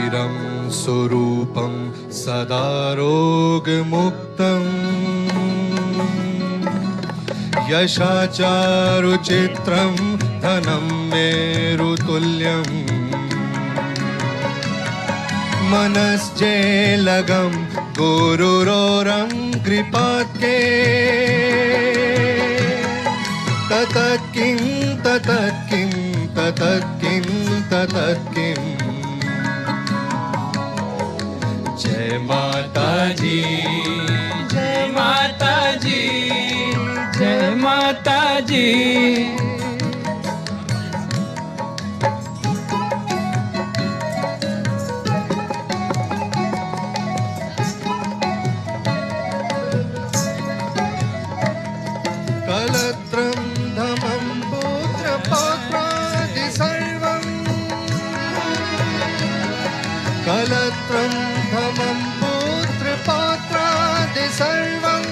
शरीरं स्वरूपं सदा रोगमुक्तं यशाचारुचित्रं धनं मेरुतुल्यं मनश्चेलगं गुरुरोरं कृपात्के ततत् किं ततत् किं ततत् किं ततत् किं। जय माता जी, जय माता जी, जय माता जी। कलत्रं धमं पुत्रपौत्रादि सर्वं कलत्रं धमं पुत्रपौत्रादि सर्वं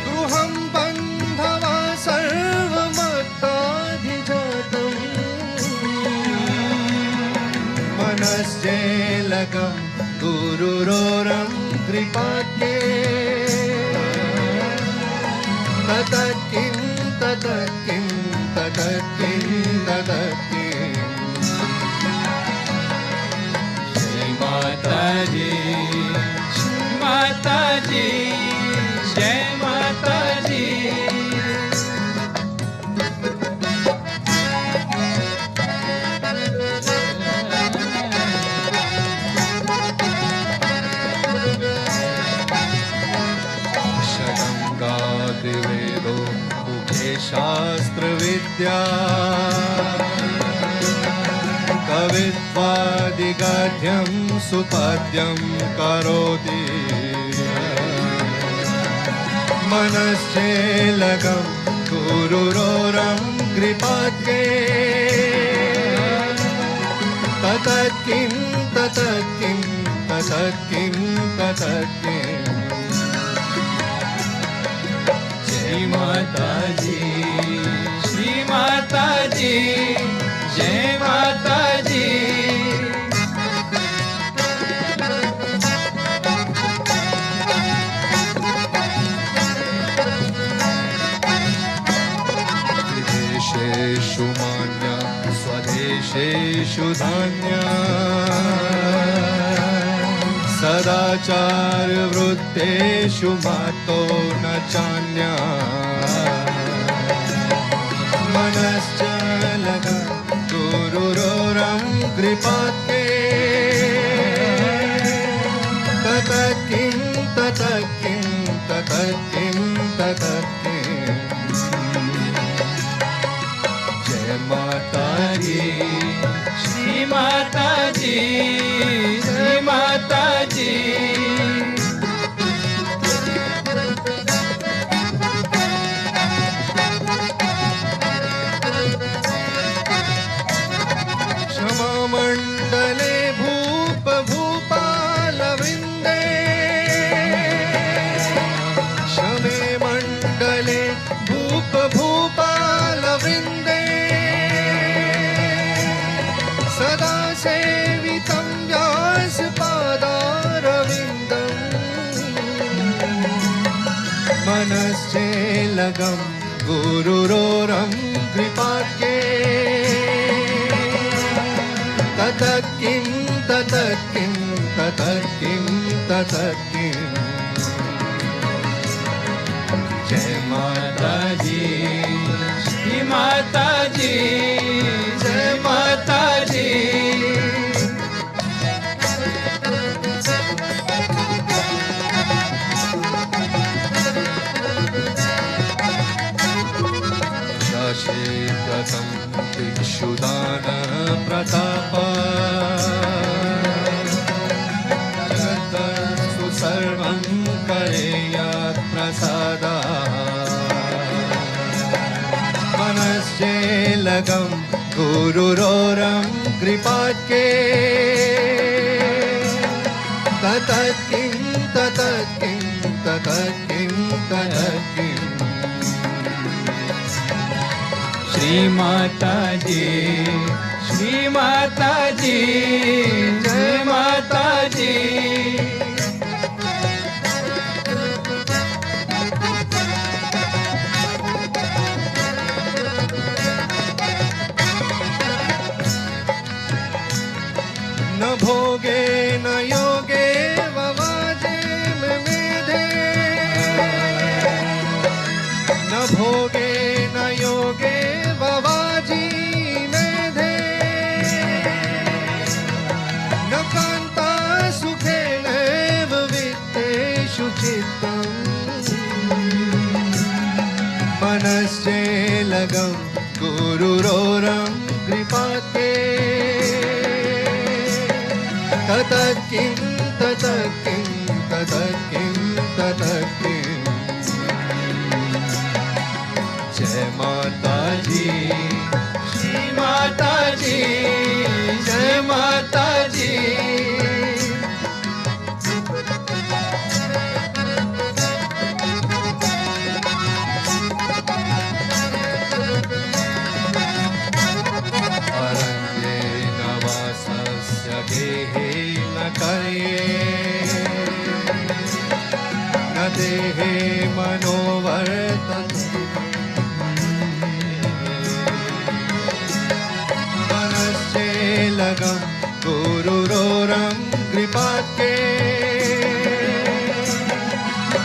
गृहं बन्धवा सर्वमत्ताधिजातं मनश्चेलकं गुरुरोरं कृपात्ये ततत् किं ततत् किं ततत् किं ततत् किं। जय माता जी, जय माता जी, जय माता जी। षडङ्गादिवेदो मुखे शास्त्रविद्या कवित्वादिगाढ्यं सुपद्यं करोति मनश्चेलकं गुरुरोरं कृपात्ये ततत् किं ततत् किं ततत् किं ततत् किं। श्री माता जी, श्री माता जी, जय माता जी। विदेशेषु मान्या स्वदेशेषु धान्या सदाचारवृत्तेषु मातो न चान्या मनश्चेलकं गुरुरोरं कृपात्ये ततत् किं ततत् किं ततत् किं ततत् किं। जय माता जी, श्री माता जी, जय माता जी। क्षमामण्डले भूप भूपालवृन्दे क्षमे मण्डले भूप भूपालवृन्दे सदा सेवितं व्यासपादारविन्दम् मनश्चेलकं गुरुरोरं कृपात्ये ततत् किं ततत् किं ततत् किं ततत् किं। जय माता जी, श्री माता जी, जय माता जी। शशीगतं भिक्षुदान प्रताप जगत्सु सर्वं करेयात् प्रसादा मनश्चेलकं गुरुरोरं कृपात्ये ततत् किं ततत् किं ततत् किं ततत् किं। श्री माता जी, श्री माता जी जय माता जी न भोगे न योगे ववाजे में मेधे न भोगे न योगे ववाजी मेधे न कान्ता सुखेनैव वित्तेषु चित्तम् मनश्चेलगं गुरुरोरं कृपाते ततः किं ततः किं ततः किं ततः किं जय माता जी श्री माता जी जय माता जी अरण्येन वासस्य गेहेन कर्ये न देहे मनोवर्तते मनश्चेलगं गुरुरोरं कृपात्ये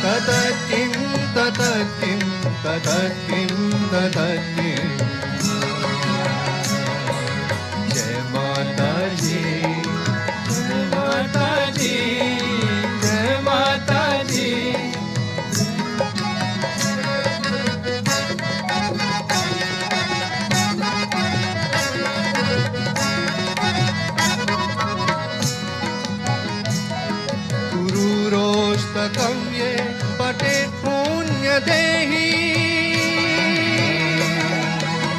ततः किं ततः किं ततः किं ततः किं जय माता जी जय माता जी जय माता जी गुरुरोष्टकं ये पठेत् पुण्यदेही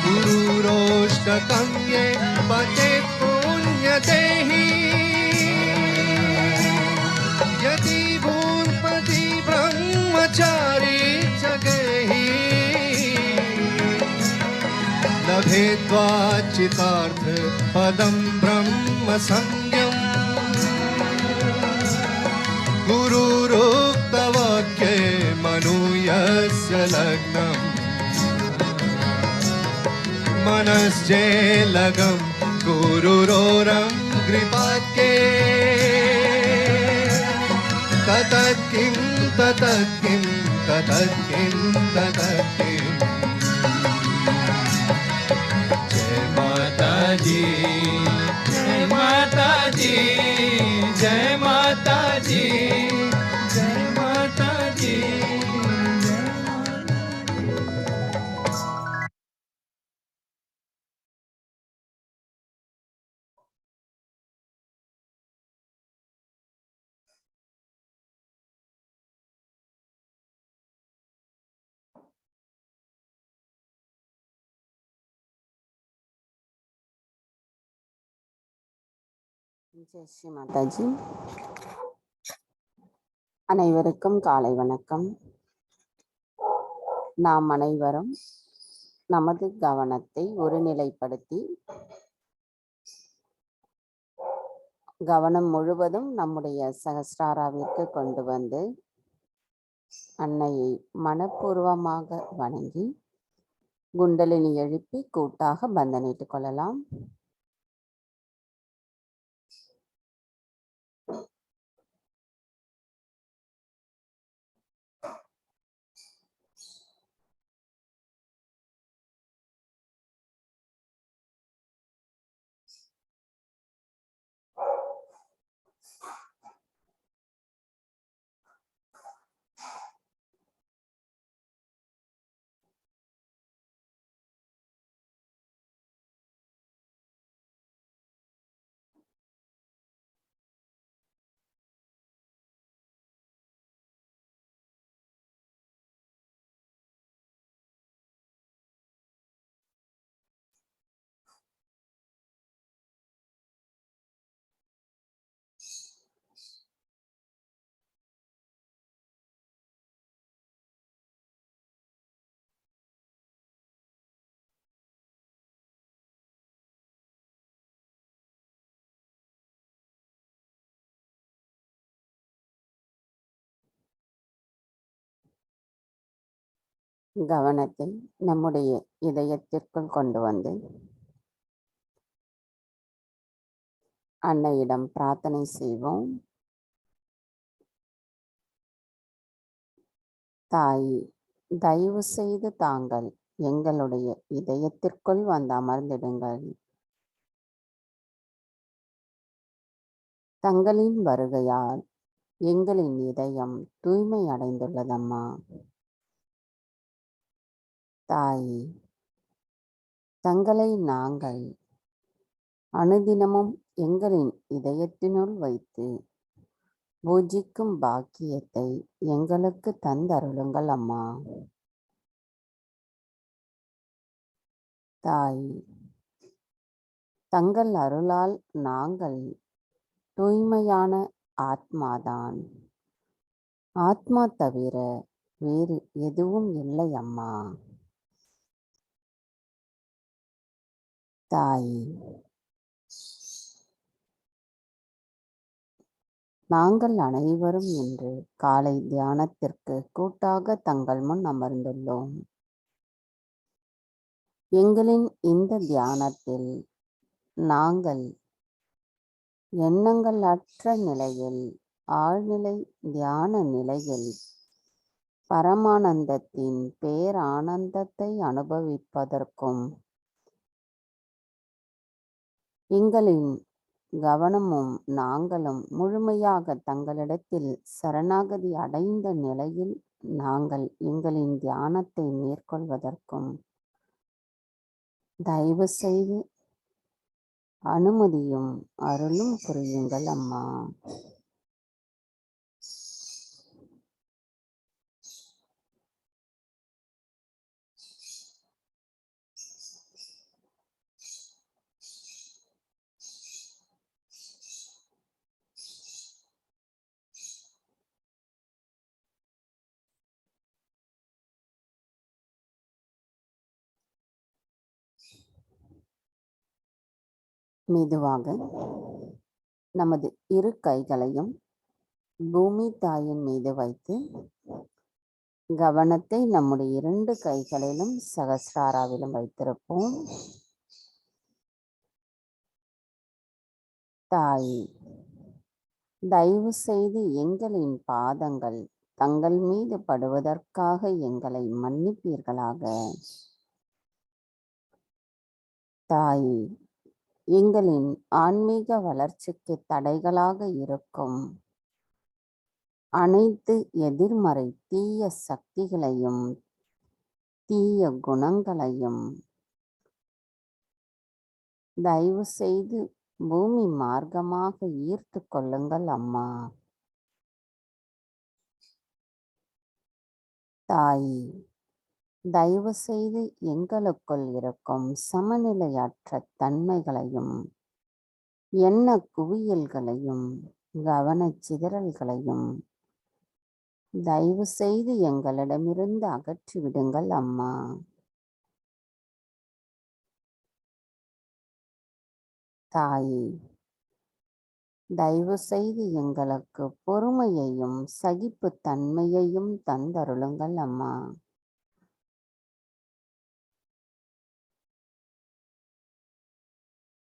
गुरुरोष्टकं ये पठेत् पुण्यदेही यदि भून्पति ब्रह्मचारी च गेही लभेद्वा चितार्थ पदं ब्रह्म संज्ञम् गुरुरुक्तवाक्ये मनुयस्य लग्नम् मनश्चेलगं गुरुरोरं कृपात्ये ततः किं ततः किं ततः किं ततः किं जय माता जी जय माता जी जय माता जी जय माता जी ஜெய் ஸ்ரீ மாதாஜி. அனைவருக்கும் காலை வணக்கம். நாம் அனைவரும் நமது கவனத்தை ஒருநிலைப்படுத்தி கவனம் முழுவதும் நம்முடைய சகஸ்ராராவிற்கு கொண்டு வந்து அன்னையை மனப்பூர்வமாக வணங்கி குண்டலினி எழுப்பி கூட்டாக பந்தனிட்டுக் கொள்ளலாம். கவனத்தை நம்முடைய இதயத்திற்குள் கொண்டு வந்து அன்னையிடம் பிரார்த்தனை செய்வோம். தாயே, தயவு செய்து தாங்கள் எங்களுடைய இதயத்திற்குள் வந்து அமர்ந்திடுங்கள். தங்களின் வருகையால் எங்களின் இதயம் தூய்மை அடைந்துள்ளதம்மா. தாயே, தங்களை நாங்கள் அனுதினமும் எங்களின் இதயத்தினுள் வைத்து பூஜிக்கும் பாக்கியத்தை எங்களுக்கு தந்தருளுங்கள் அம்மா. தாயே, தங்கள் அருளால் நாங்கள் தூய்மையான ஆத்மாதான். ஆத்மா தவிர வேறு எதுவும் இல்லை அம்மா. தாயே, நாங்கள் அனைவரும் இன்று காலை தியானத்திற்கு கூட்டாக தங்கள் முன் அமர்ந்துள்ளோம். எங்களின் இந்த தியானத்தில் நாங்கள் எண்ணங்கள் அற்ற நிலையில், ஆழ்நிலை தியான நிலையில் பரமானந்தத்தின் பேரானந்தத்தை அனுபவிப்பதற்கும் எங்களின் கவனமும் நாங்களும் முழுமையாக தங்களிடத்தில் சரணாகதி அடைந்த நிலையில் நாங்கள் எங்களின் தியானத்தை மேற்கொள்வதற்கும் தயவு செய்து அனுமதியும் அருளும் புரியுங்கள் அம்மா. மெதுவாக நமது இரு கைகளையும் பூமி தாயின் மீது வைத்து கவனத்தை நம்முடைய 2 கைகளிலும் சகஸ்ராராவிலும் வைத்திருப்போம். தாயே, தயவு செய்து எங்களின் பாதங்கள் தங்கள் மீது படுவதற்காக எங்களை மன்னிப்பீர்களாக. தாயே, எங்களின் ஆன்மீக வளர்ச்சிக்கு தடைகளாக இருக்கும் அனைத்து எதிர்மறை தீய சக்திகளையும் தீய குணங்களையும் தயவு செய்து பூமி மார்க்கமாக ஈர்த்து கொள்ளுங்கள் அம்மா. தாயே, தயவு செய்து எங்களுக்குள் இருக்கும் சமநிலையற்ற தன்மைகளையும் எண்ண குவியல்களையும் கவனச்சிதறல்களையும் தயவு செய்து எங்களிடமிருந்து அகற்றிவிடுங்கள் அம்மா. தாயே, தயவு செய்து எங்களுக்கு பொறுமையையும் சகிப்பு தன்மையையும் தந்தருளுங்கள் அம்மா.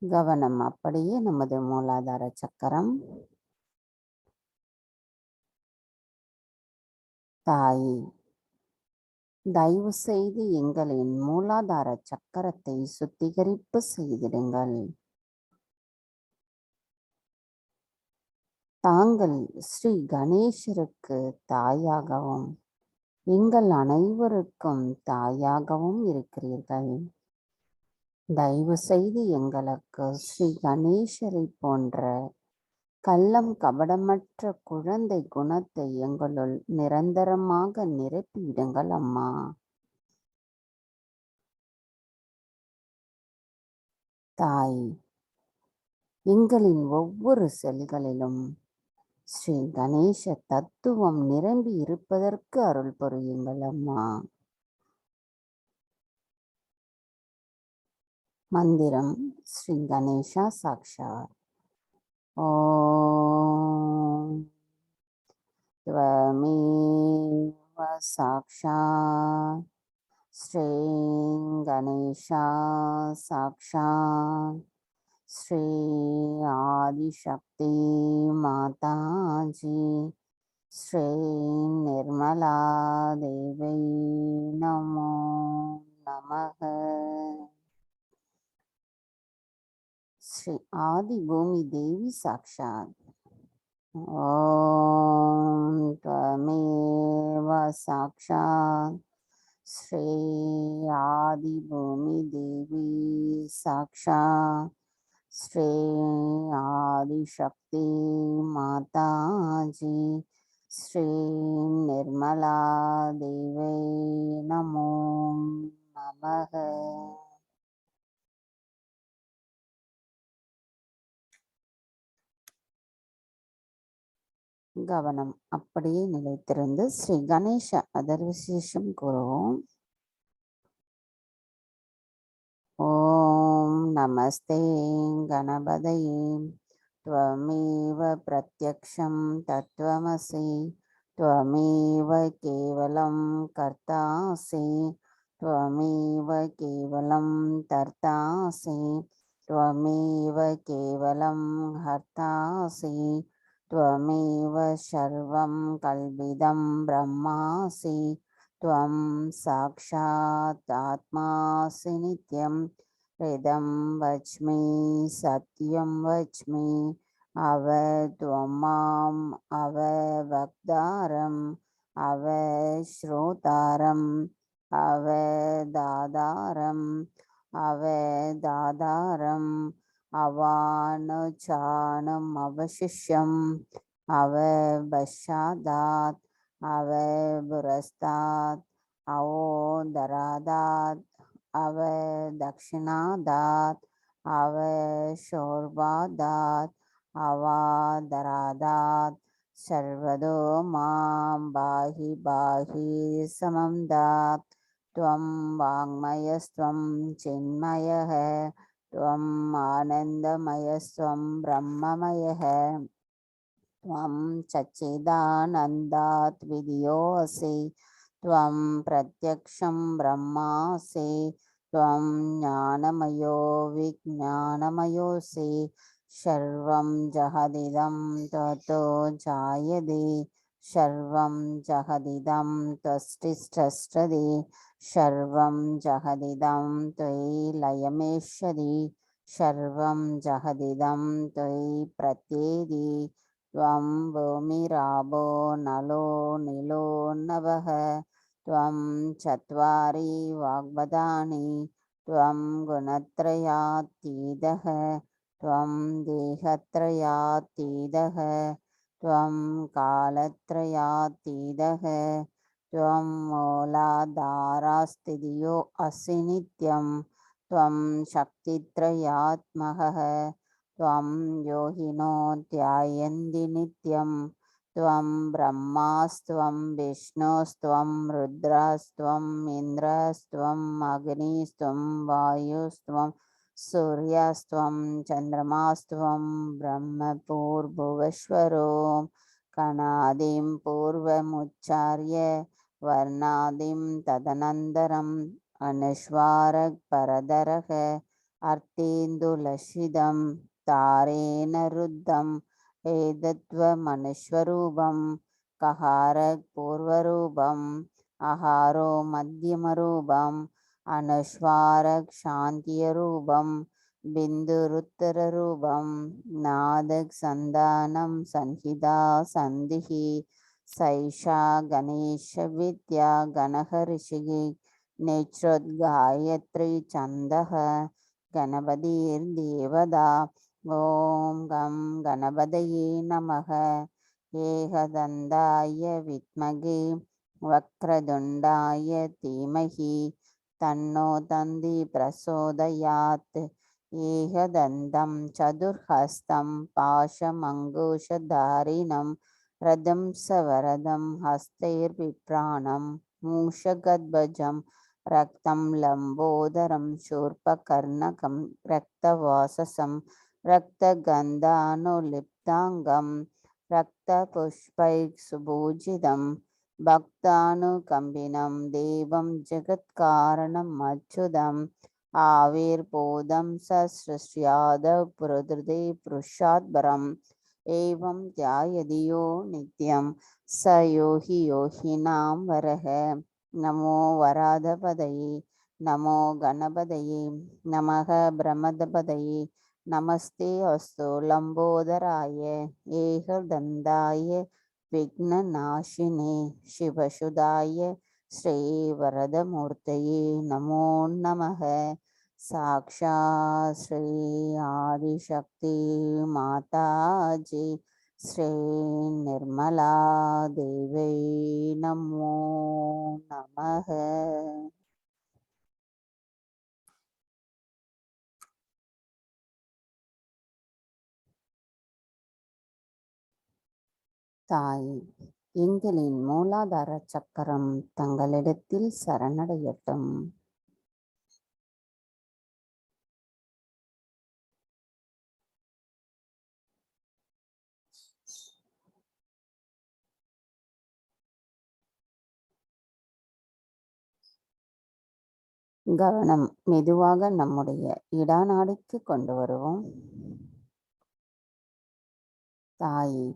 கவனம் அப்படியே நமது மூலாதார சக்கரம். தாயே, தயவு செய்து எங்களின் மூலாதார சக்கரத்தை சுத்திகரிப்பு செய்திடுங்கள். தாங்கள் ஸ்ரீ கணேசருக்கு தாயாகவும் எங்கள் அனைவருக்கும் தாயாகவும் இருக்கிறீர்கள். தயவு செய்து எங்களுக்கு ஸ்ரீ கணேசரை போன்ற கள்ளம் கபடமற்ற குழந்தை குணத்தை எங்களுள் நிரந்தரமாக நிரப்பிவிடுங்கள் அம்மா. தாய், எங்களின் ஒவ்வொரு செல்களிலும் ஸ்ரீ கணேச தத்துவம் நிரம்பி இருப்பதற்கு அருள் புரியுங்கள் அம்மா. மந்திரம் ஸ்ரீ கணேசா சாக்ஷாத். ஓம் त्वमेव साक्षात् ஸ்ரீ கணேஷா சாக்ஷாத் ஸ்ரீ ஆதிசக்தி மாதாஜி ஸ்ரீ நிர்மலா தேவி நமோ நமக. ஸ்ரீ ஆதி பூமி தேவி சாக்ஷாத். ஓம் त्वमेव சாக்ஷாத் ஸ்ரீ ஆதி பூமி தேவி சாக்ஷாத் ஸ்ரீ ஆதிசக்தி மாதாஜி ஸ்ரீ நிர்மலா தேவி நமோ நமக. கவனம் அப்படியே நிலைத்திருந்து ஸ்ரீ கணேச அதர்விசேஷம் கூறுவோம். ஓம் நமஸ்தே கணபதயே त्वमेव प्रत्यक्षं तत्त्वमसि त्वमेव केवलं कर्तासि त्वमेव केवलं तर्तासि त्वमेव केवलं हर्तासि त्वमेव सर्वं कल्पितं ब्रह्मासि त्वं साक्षात् आत्मासि नित्यं हृदं वच्मि सत्यं वच्मि त्वं माम् अववक्तारम् अवश्रोतारम् अवदातारम् अवदातारम् अवानुचानम् अवशिष्यम् अवपश्चादात् अवपुरस्तात् अवोदरादात् अवदक्षिणादात् अवशोर्वादात् अवादरादात् सर्वतो मां बाहि बाहि समन्दात् त्वं वाङ्मयस्त्वं चिन्मयः त्वम् आनन्दमयस्त्वं ब्रह्ममयः त्वं सच्चिदानन्दात् विधियोऽसि त्वं प्रत्यक्षं ब्रह्मासि त्वं ज्ञानमयो विज्ञानमयोऽसि सर्वं जगदिदं त्वतो जायते सर्वं जगदिदं त्वष्टिष्ठति सर्वं जगदिदं त्वयि लयमेष्यति सर्वं जगदिदं त्वयि प्रत्येति त्वं भूमिरापो नलो नीलो नभः त्वं चत्वारि वाग्भटानि त्वं गुणत्रयातीतः त्वं देहत्रयातीतः त्वं कालत्रयातीतः त्वं मूलाधारस्थितियो असि नित्यं त्वं शक्तित्रयात्मकः त्वं योगिनो ध्यायन्ति नित्यं त्वं ब्रह्मास्त्वं विष्णुस्त्वं रुद्रस्त्वम् इन्द्रस्त्वम् अग्निस्त्वं वायुस्त्वं सूर्यस्त्वं चन्द्रमास्त्वं ब्रह्मपूर्भुवस्वरो कणादिं पूर्वमुच्चार्य वर्णादिं तदनन्तरम् अनुस्वारः परदरः अर्तेन्दुलसितं तारेण रुद्धम् एतत्त्वमनुस्वरूपं कहारः पूर्वरूपम् आहारो मध्यमरूपम् अनुस्वारः शान्तिरूपं बिन्दुरुत्तररूपं नादः सन्धानं संहिता सन्धिः सैषा गणेशविद्या गणः ऋषिः नेत्रोद्गायत्री छन्दः गणपतिर्देवता ॐ गं गणपतये नमः एकदन्ताय विद्महे वक्रतुण्डाय धीमहि तन्नो दन्ति प्रचोदयात् एकदन्तं चतुर्हस्तं पाशमङ्कुशधारिणं रथं सवरदं हस्तैर्बिभ्राणं मूषकध्वजं रक्तं लम्बोदरं शूर्पकर्णकं रक्तवाससं रक्तगन्धानुलिप्ताङ्गं रक्तपुष्पैः सुपूजितं பக்தானுகம்பினம் தேவம் ஜெகத்காரணம் அச்சுதம் ஆவிர்போதம் சஸ்ருஷ்யாத புருதிருதே புருஷாத்பரம் ஏவம் தியாயதியோ நித்யம் ச யோகி யோகினாம் வரஹ. நமோ வராதபதயே நமோ கணபதயே நமக பிரமதபதயே நமஸ்தே அஸ்து லம்போதராய ஏகதந்தாய விக்னநாசினே சிவசுதாய ஸ்ரீவரதமூர்த்தயே நமோ நமः. சாக்ஷாத் ஸ்ரீ ஆதிசக்தி மாதாஜி ஸ்ரீ நிர்மலா தேவை நமோ நமः. தாய், எங்களின் மூலாதார சக்கரம் தங்களிடத்தில் சரணடையட்டும். கவனம் மெதுவாக நம்முடைய இடாநாடிக்கு கொண்டு வருவோம். தாயே,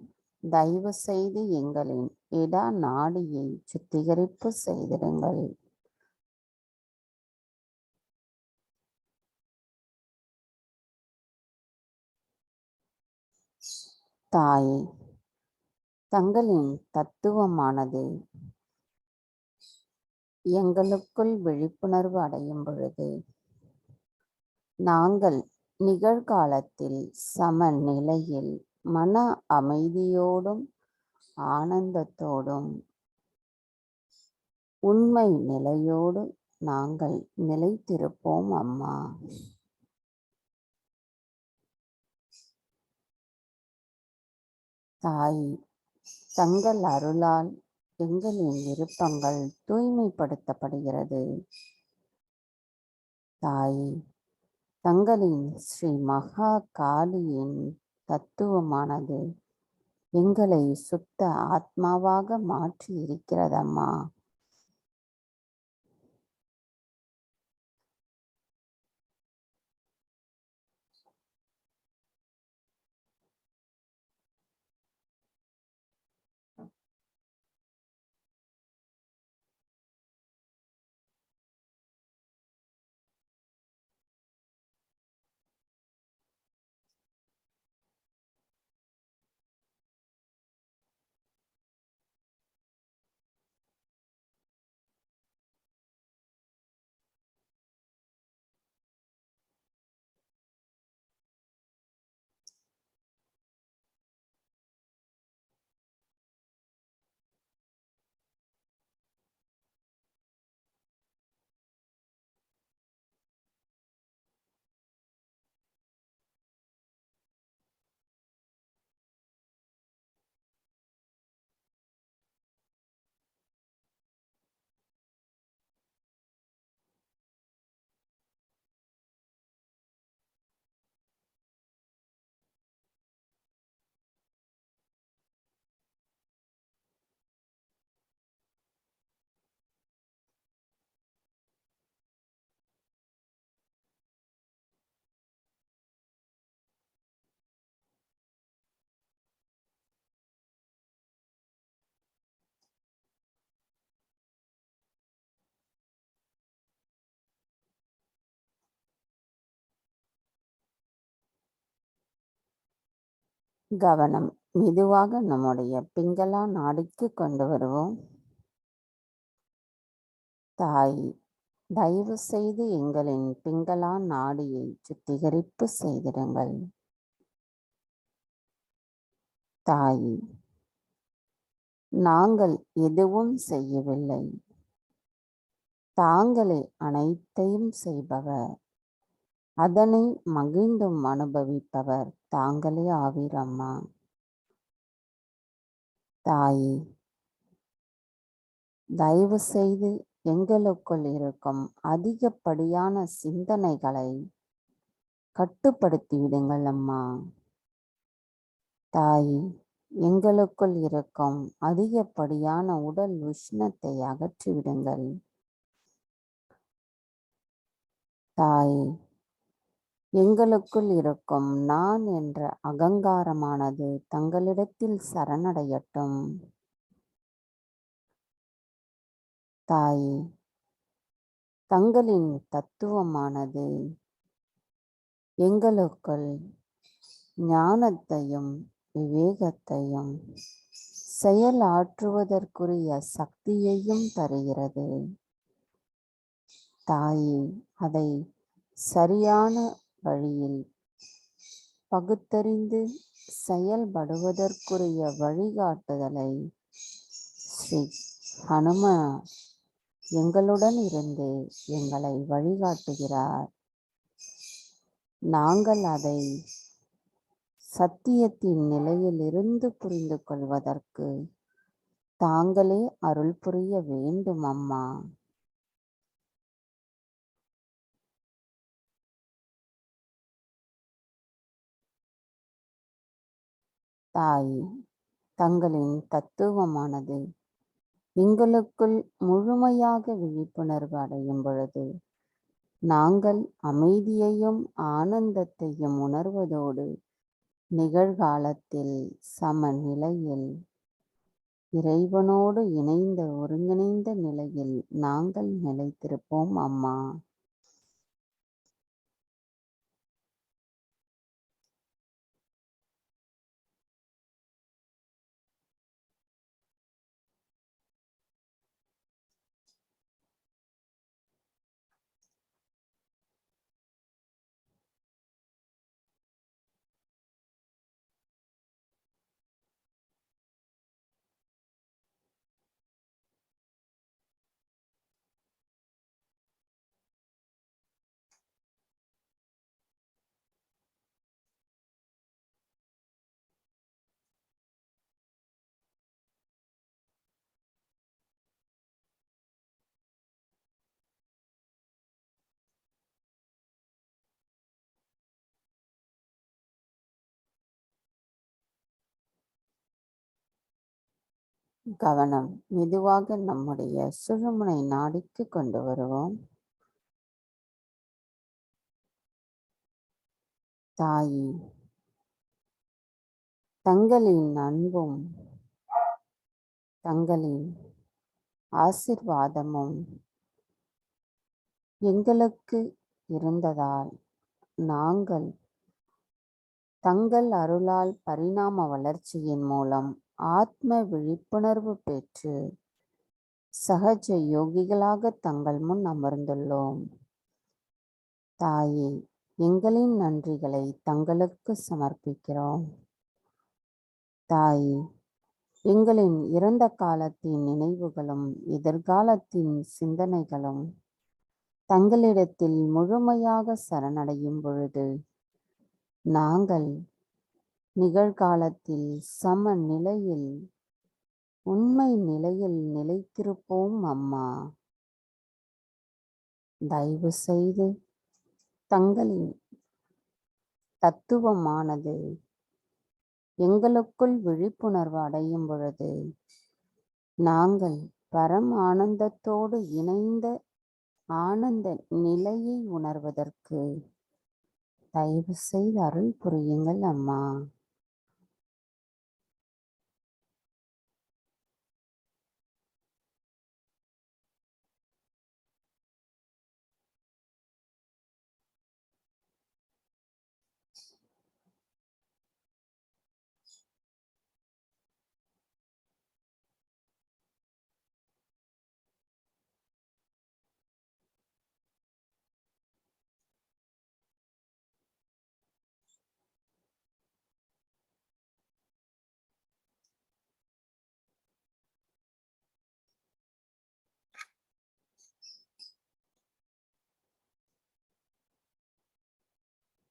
தயவு செய்து எங்களின் இடா நாடியை சுத்திகரிப்பு செய்திடுங்கள். தாயே, தங்களின் தத்துவமானது எங்களுக்குள் விழிப்புணர்வு அடையும் பொழுது நாங்கள் நிகழ்காலத்தில் சமநிலையில் மன அமைதியோடும் ஆனந்தத்தோடும் உண்மை நிலையோடு நாங்கள் நிலைத்திருப்போம் அம்மா. தாய், தங்கள் அருளால் எங்களின் விருப்பங்கள் தூய்மைப்படுத்தப்படுகிறது. தாய், தங்களின் ஸ்ரீ மகா காளியின் தத்துவமானது எங்களை சுத்த ஆத்மாவாக மாற்றி இருக்கிறதம்மா. கவனம் மெதுவாக நம்முடைய பிங்களா நாடிக்கு கொண்டு வருவோம். தாய், தயவு செய்து எங்களின் பிங்களா நாடியை சுத்திகரிப்பு செய்திடுங்கள். தாய், நாங்கள் எதுவும் செய்யவில்லை, தாங்களே அனைத்தையும் செய்பவர், அதனை மகிழ்ந்தும் அனுபவிப்பவர் தாங்களே ஆவீரம்மா. தாயே, தயவு செய்து எங்களுக்குள் இருக்கும் அதிகப்படியான சிந்தனைகளை கட்டுப்படுத்தி விடுங்கள் அம்மா. தாயே, எங்களுக்குள் இருக்கும் அதிகப்படியான உடல் உஷ்ணத்தை அகற்றிவிடுங்கள். தாய், எங்களுக்குள் இருக்கும் நான் என்ற அகங்காரமானது தங்களிடத்தில் சரணடையட்டும். தாய், தங்களின் தத்துவமானது எங்களுக்குள் ஞானத்தையும் விவேகத்தையும் செயலாற்றுவதற்குரிய சக்தியையும் தருகிறது. தாயே, அதை சரியான வழியில் பகுத்தறிந்து செயல்படுவதற்குரிய வழிகாட்டுதலை ஸ்ரீ ஹனும எங்களுடன் இருந்து எங்களை வழிகாட்டுகிறார். நாங்கள் அதை சத்தியத்தின் நிலையில் இருந்து புரிந்து கொள்வதற்கு தாங்களே அருள் புரிய வேண்டும் அம்மா. தாய், தங்களின் தத்துவமானது எங்களுக்குள் முழுமையாக விழிப்புணர்வு அடையும் பொழுது நாங்கள் அமைதியையும் ஆனந்தத்தையும் உணர்வதோடு நிகழ்காலத்தில் சமநிலையில் இறைவனோடு இணைந்த ஒருங்கிணைந்த நிலையில் நாங்கள் நிலைத்திருப்போம் அம்மா. கவனம் மெதுவாக நம்முடைய சுழுமுனை நாடிக்கு கொண்டு வருவோம். தாயி, தங்களின் அன்பும் தங்களின் ஆசிர்வாதமும் எங்களுக்கு இருந்ததால் நாங்கள் தங்கள் அருளால் பரிணாம வளர்ச்சியின் மூலம் ஆத்ம விழிப்புணர்வு பெற்று சஹஜ யோகிகளாக தங்கள் முன் அமர்ந்துள்ளோம். தாயே, எங்களின் நன்றிகளை தங்களுக்கு சமர்ப்பிக்கிறோம். தாயே, எங்களின் இறந்த காலத்தின் நினைவுகளும் எதிர்காலத்தின் சிந்தனைகளும் தங்களிடத்தில் முழுமையாக சரணடையும் பொழுது நாங்கள் நிகழ்காலத்தில் சமநிலையில் உண்மை நிலையில் நிலைத்திருப்போம் அம்மா. தயவு செய்து தங்களின் தத்துவமானது எங்களுக்குள் விழிப்புணர்வு அடையும் பொழுது நாங்கள் பரம் ஆனந்தத்தோடு இணைந்த ஆனந்த நிலையை உணர்வதற்கு தயவு செய்து அருள் புரியுங்கள் அம்மா.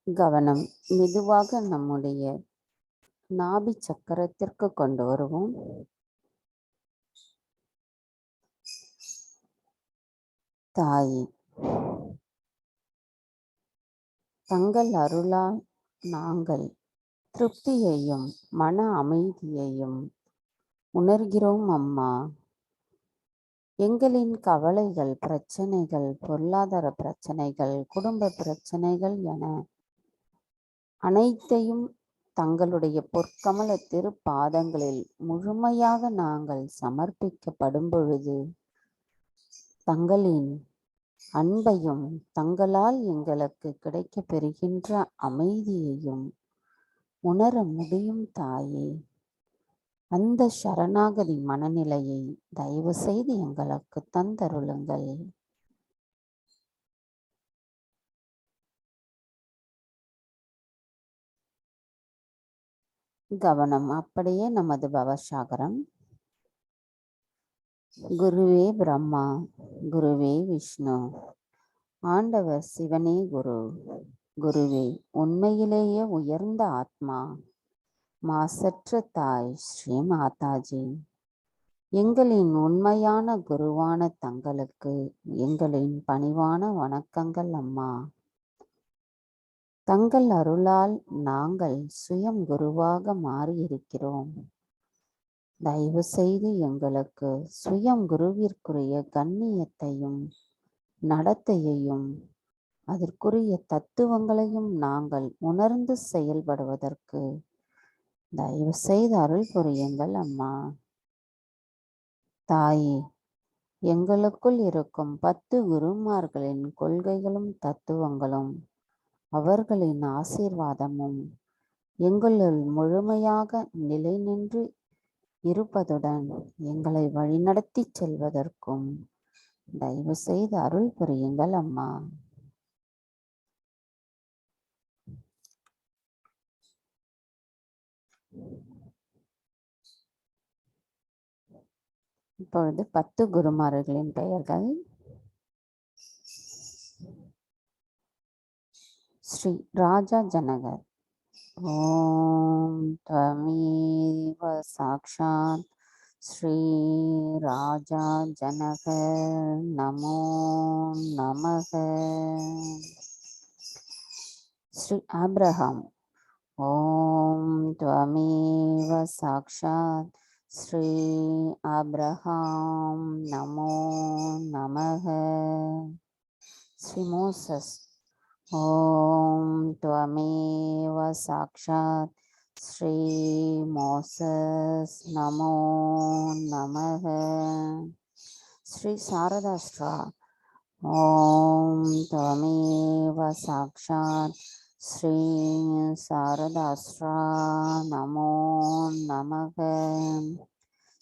கவனம் மெதுவாக நம்முடைய நாபி சக்கரத்திற்கு கொண்டு வருவோம். தாயே, தங்கள் அருளால் நாங்கள் திருப்தியையும் மன அமைதியையும் உணர்கிறோம் அம்மா. எங்களின் கவலைகள், பிரச்சனைகள், பொருளாதார பிரச்சனைகள், குடும்ப பிரச்சனைகள் என அனைத்தையும் தங்களுடைய பொற்கமல திருப்பாதங்களில் முழுமையாக நாங்கள் சமர்ப்பிக்கப்படும் பொழுது தங்களின் அன்பையும் தங்களால் எங்களுக்கு கிடைக்கப் பெறுகின்ற அமைதியையும் உணர முடியும் தாயே. அந்த சரணாகதி மனநிலையை தயவு செய்து எங்களுக்கு தந்தருளுங்கள். கவனம் அப்படியே நமது பவசாகரம். குருவே பிரம்மா, குருவே விஷ்ணு, ஆண்டவர் சிவனே குரு. குருவே உண்மையிலேயே உயர்ந்த ஆத்மா, மாசற்ற தாய் ஸ்ரீ மாதாஜி, எங்களின் உண்மையான குருவான தங்களுக்கு எங்களின் பணிவான வணக்கங்கள் அம்மா. தங்கள் அருளால் நாங்கள் சுயம் குருவாக மாறியிருக்கிறோம். தயவு செய்து எங்களுக்கு சுயம் குருவிற்குரிய கண்ணியத்தையும் நடத்தையையும் அதற்குரிய தத்துவங்களையும் நாங்கள் உணர்ந்து செயல்படுவதற்கு தயவு செய்து அருள் புரியுங்கள் அம்மா. தாயே, எங்களுக்குள் இருக்கும் 10 குருமார்களின் கொள்கைகளும் தத்துவங்களும் அவர்களின் ஆசீர்வாதமும் எங்களுள் முழுமையாக நிலை நின்று இருப்பதுடன் எங்களை வழிநடத்தி செல்வதற்கும் தயவு செய்து அருள் புரியுங்கள் அம்மா. இப்பொழுது 10 குருமார்களின் பெயர்கள். ஸ்ரீ ராஜா ஜனகர். ஓம் த்வமேவ சாக்ஷாத் ஸ்ரீ ராஜா ஜனகர் நமோ நமக. ஸ்ரீ ஆப்ரஹாம். ஓம் த்வமேவ சாக்ஷாத் ஸ்ரீ ஆப்ரஹாம் நமோ நமக. ஸ்ரீ மோசஸ். ஓம் த்வமேவ சாக்ஷாத் ஸ்ரீ மோசஸ் நமோ நமக. ஸ்ரீ சாரதாஸ்ரா. ஓம் த்வமேவ சாக்ஷாத் ஸ்ரீ சாரதாஸ்ரா நமோ நமக.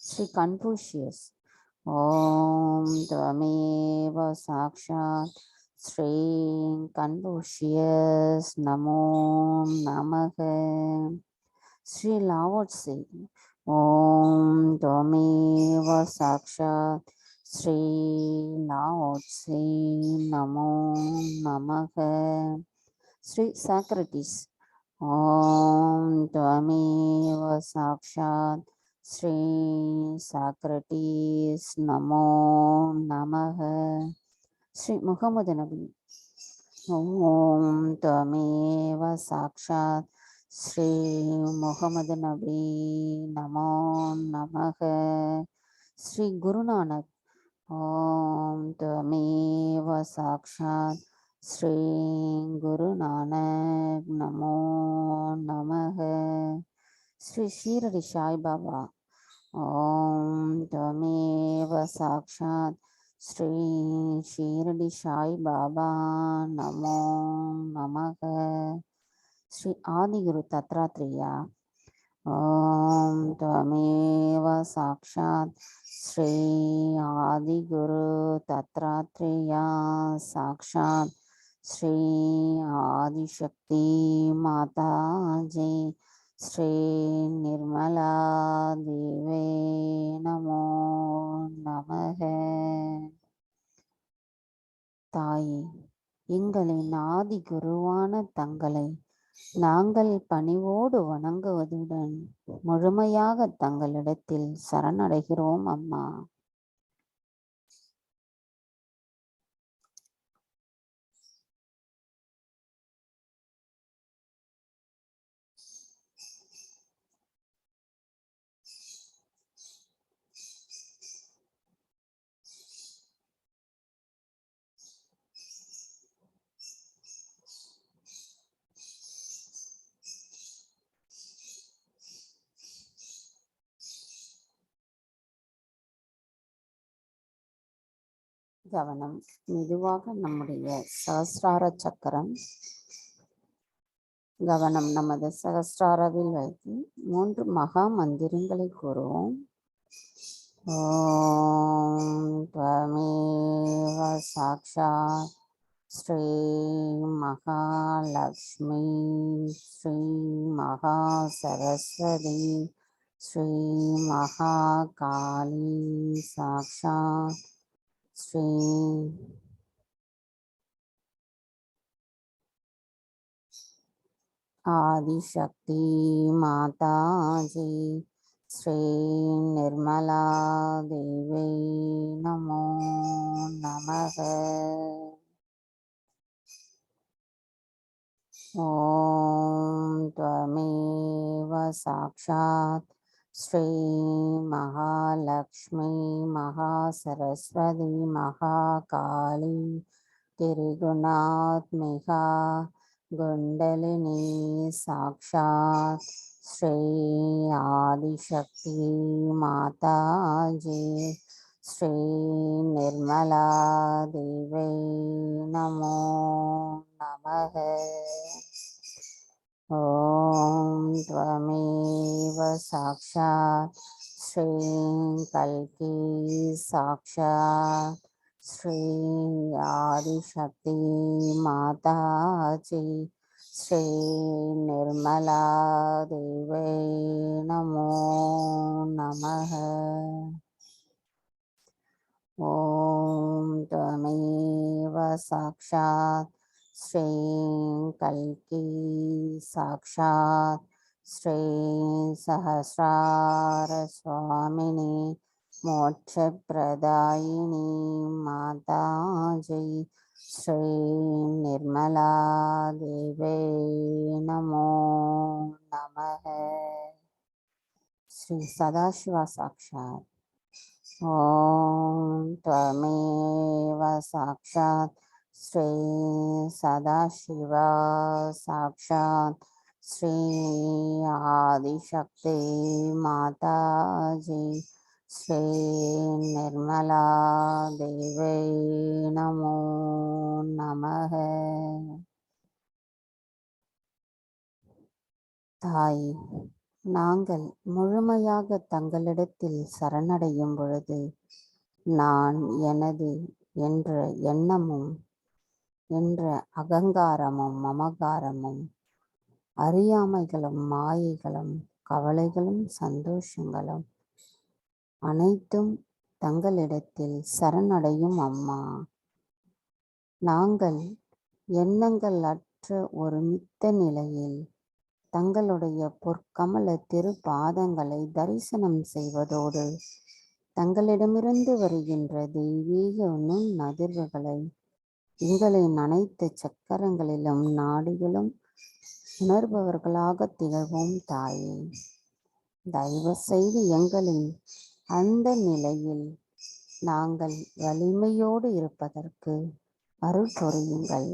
ஸ்ரீ கன்ஃபூஷியஸ். ஓம் த்வமேவ சாக்ஷாத் ஸ்ரீ கன்ஃபூஷியஸ் நமோ நமக. ஸ்ரீ லாவோட்சே. ஓம் த்வமேவ சாக்ஷாத் ஸ்ரீ லாவோட்சே நமோ நமக. ஸ்ரீ சாக்ரட்டிஸ். ஓம் த்வமேவ சாக்ஷாத் ஸ்ரீ சாக்ரட்டிஸ் நமோ நமக. ஸ்ரீ முகமது நபி. ஓம் த்வமேவ சாக்ஷாத் ஸ்ரீ முகமது நபி நமோ நமக. ஸ்ரீ குருநானக். ஓம் த்வமேவ சாக்ஷாத் ஸ்ரீ குருநானக் நமோ நமக. ஸ்ரீ ஷீரடி சாய் பாபா. ஓம் த்வமேவ சாக்ஷாத் ஸ்ரீ ஷீரடி சாய் பாபா நமோ நமக. ஸ்ரீ ஆதிகுரு தத்ராத்ரேயா. ஓம் த்வமேவ சாக்ஷாத் ஸ்ரீ ஆதிகுரு தத்ராத்ரேயா சாக்ஷாத் ஸ்ரீ ஆதிசக்தி மாதாஜி ஸ்ரீ நிர்மலா தேவே நமோ நமக. தாயே, எங்களின் ஆதி குருவான தங்களை நாங்கள் பணிவோடு வணங்குவதுடன் முழுமையாக தங்களிடத்தில் சரணடைகிறோம் அம்மா. கவனம். மெதுவாக நம்முடைய சகஸ்ரார சக்கரம் கவனம் நமது சகஸ்ராராவில் வைத்து 3 மகா மந்திரங்களை கூறுவோம். ஓம் த்வமேவ சாக்ஷாத் ஸ்ரீ மகாலக்ஷ்மி ஸ்ரீ மகா சரஸ்வதி ஸ்ரீ மகாகாளி சாக்ஷாத் ஸ்ரீ ஆதிசக்தி மாதாஜி ஸ்ரீ நிர்மலா தேவி நமோ நமக. ஓம் த்வமேவ சாக்ஷாத் ஸ்ரீ மகாலக்ஷ்மி மகா சரஸ்வதி மகாகாளி திரிகுணாத்மிகா குண்டலினி சாக்ஷாத் ஸ்ரீ ஆதிசக்தி மாதாஜி ஸ்ரீ நிர்மலா தேவி நமோ நமக. ஓம் த்வமேவ சாக்ஷாத் ஸ்ரீ கல்கி சாக்ஷாத் ஸ்ரீ ஆதிசக்தி மாதாஜி ஸ்ரீ நிர்மலா தேவி நமோ நமக. ஓம் த்வமேவ சாக்ஷாத் ஸ்ரீ கல்கி சாக்ஷாத் ஸ்ரீ சஹஸ்ரார சுவாமினி மோட்சப்பிரதாயினி மாதாஜி ஸ்ரீ நிர்மலா தேவி நமோ நமக. ஸ்ரீ சதாசிவா சாக்ஷாத். ஓம் த்வமேவ சாக்ஷாத் ஸ்ரீ சதாசிவா சாக்ஷாத் ஸ்ரீ ஆதிசக்தி மாதாஜி ஸ்ரீ நிர்மலா தேவி நமோ நமக. தாய், நாங்கள் முழுமையாக தங்களிடத்தில் சரணடையும் பொழுது நான் எனது என்ற எண்ணமும் என்ற அகங்காரமும் மமகாரமும் அறியாமைகளும் மாயைகளும் கவலைகளும் சந்தோஷங்களும் அனைத்தும் தங்களிடத்தில் சரணடையும் அம்மா. நாங்கள் எண்ணங்கள் அற்ற ஒரு மித்த நிலையில் தங்களுடைய பொற்கமல திருப்பாதங்களை தரிசனம் செய்வதோடு தங்களிடமிருந்து வருகின்ற தெய்வீக நுண் அதிர்வுகளை எங்களின் அனைத்து சக்கரங்களிலும் நாடிகளும் உணர்பவர்களாக திகழ்வோம் தாயே. தயவு செய்து எங்களின் அந்த நிலையில் நாங்கள் வலிமையோடு இருப்பதற்கு அருள் புரியுங்கள்.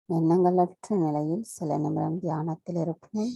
எண்ணங்களற்ற நிலையில் சில நிமிடம் தியானத்தில் இருப்போம்.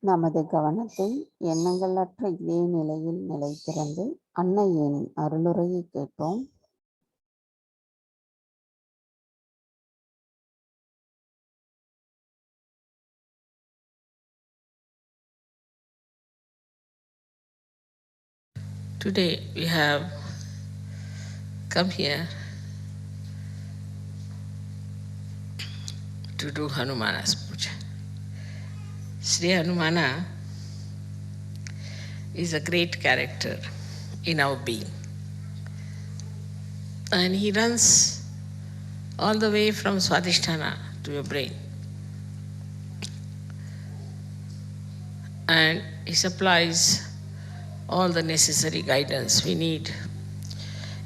நமது கவனத்தை எண்ணங்களற்ற இதே நிலையில் நிலைத்திருந்து அன்னையின் அருளுரையை கேட்போம். Today we have come here to do Hanumana's puja. Sri Hanumana is a great character in our being. And he runs all the way from Swadhisthana to your brain. And he supplies all the necessary guidance we need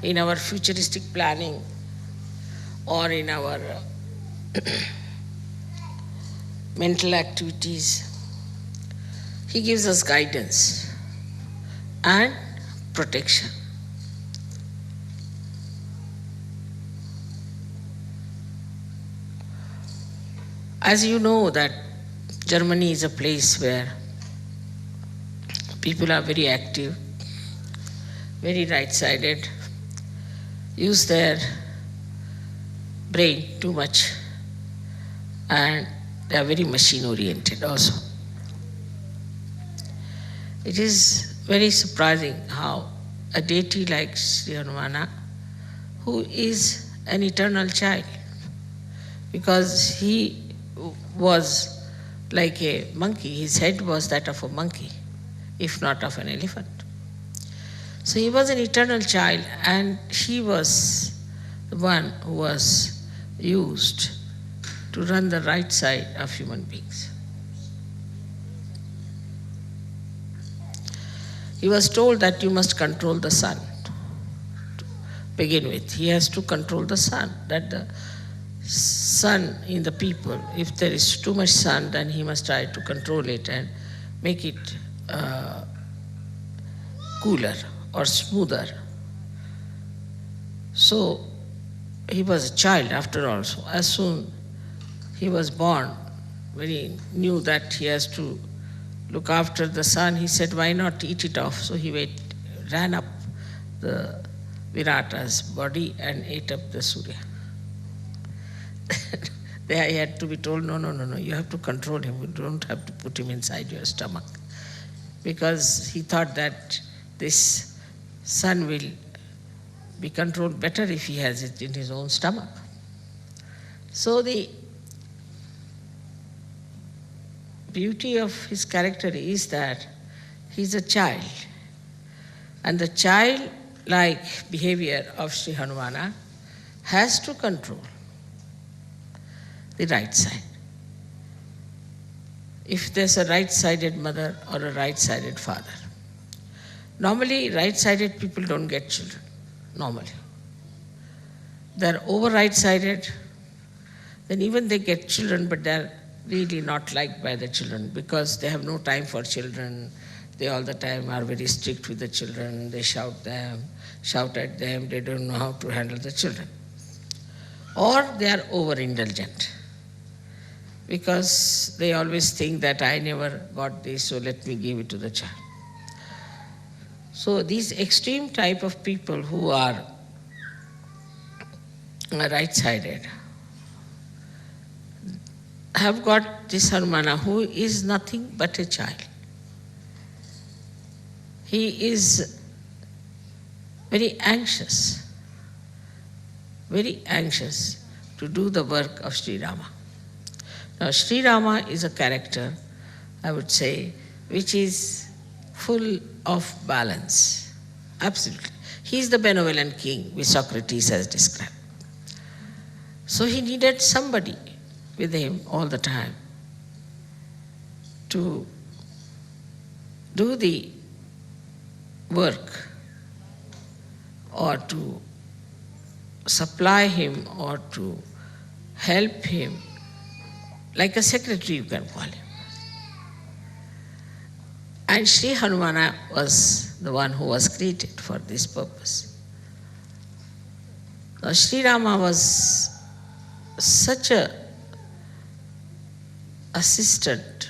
in our futuristic planning or in our mental activities. He gives us guidance and protection. As you know that Germany is a place where people are very active, very right-sided, use their brain too much, and they are very machine-oriented also. It is very surprising how a deity like Sri Hanumana, who is an eternal child, because he was like a monkey, his head was that of a monkey, if not of an elephant. So he was an eternal child, and he was the one who was used to run the right side of human beings. He was told that you must control the sun to begin with. He has to control the sun, that the sun in the people, if there is too much sun, then he must try to control it and make it cooler or smoother. So he was a child after all. So as soon he was born, when he knew that he has to look after the sun, he said, why not eat it off? So he ran up the Virata's body and ate up the Surya. There he had to be told, no, you have to control him. You don't have to put him inside your stomach. Because he thought that this sun will be controlled better if he has it in his own stomach. So the beauty of his character is that he's a child. And the child-like behavior of Sri Hanumana has to control the right side. If there's a right-sided mother or a right-sided father. Normally, right-sided people don't get children, normally. They're over right-sided, then even they get children, but they're really not liked by the children because they have no time for children. They all the time are very strict with the children. They shout at them. They don't know how to handle the children. Or they are over-indulgent because they always think that I never got this, so let me give it to the child. So these extreme type of people who are right-sided have got this Hanumana, who is nothing but a child. He is very anxious to do the work of Sri Rama. Now, Sri Rama is a character, I would say, which is full of balance. Absolutely. He is the benevolent king, which Socrates has described. So he needed somebody with him all the time to do the work or to supply him or to help him, like a secretary you can call him. And Sri Hanumana was the one who was created for this purpose. Now, Sri Rama was such a assistant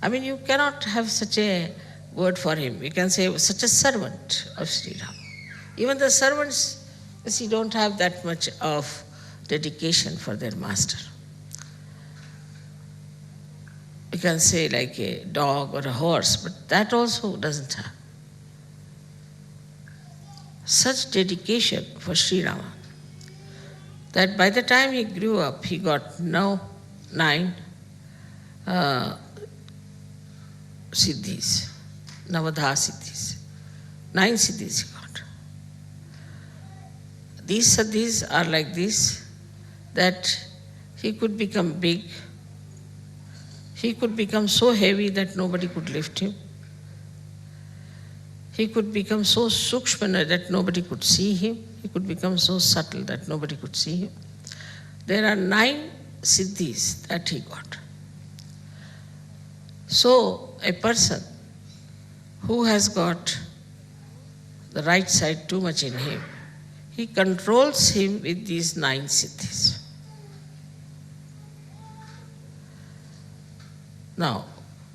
I mean, you cannot have such a word for him. You can say such a servant of Sri Ram. Even the servants, you see, don't have that much of dedication for their master. You can say like a dog or a horse, but that also doesn't have such dedication for Sri Rama that by the time he grew up, he got now 9 siddhis, Navadha siddhis. 9 siddhis he got. These siddhis are like this, that he could become big, he could become so heavy that nobody could lift him. He could become so sukshmana that nobody could see him. He could become so subtle that nobody could see him. There are 9 siddhis that he got. So a person who has got the right side too much in him, he controls him with these 9 siddhis. Now,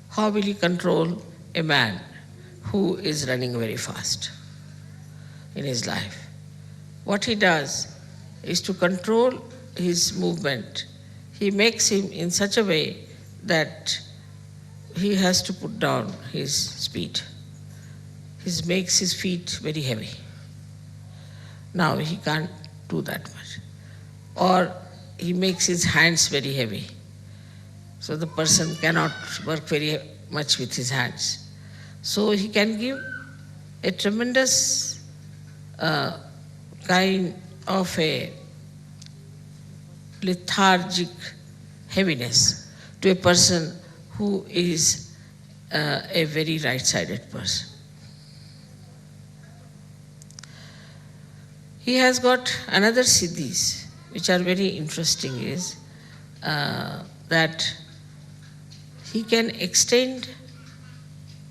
how will he control a man who is running very fast in his life? What he does is to control his movement. He makes him in such a way that he has to put down his speed. He makes his feet very heavy. Now he can't do that much. Or he makes his hands very heavy. So the person cannot work very much with his hands. So he can give a tremendous kind of a lethargic heaviness to a person who is a very right-sided person. He has got another siddhis, which are very interesting, is that he can extend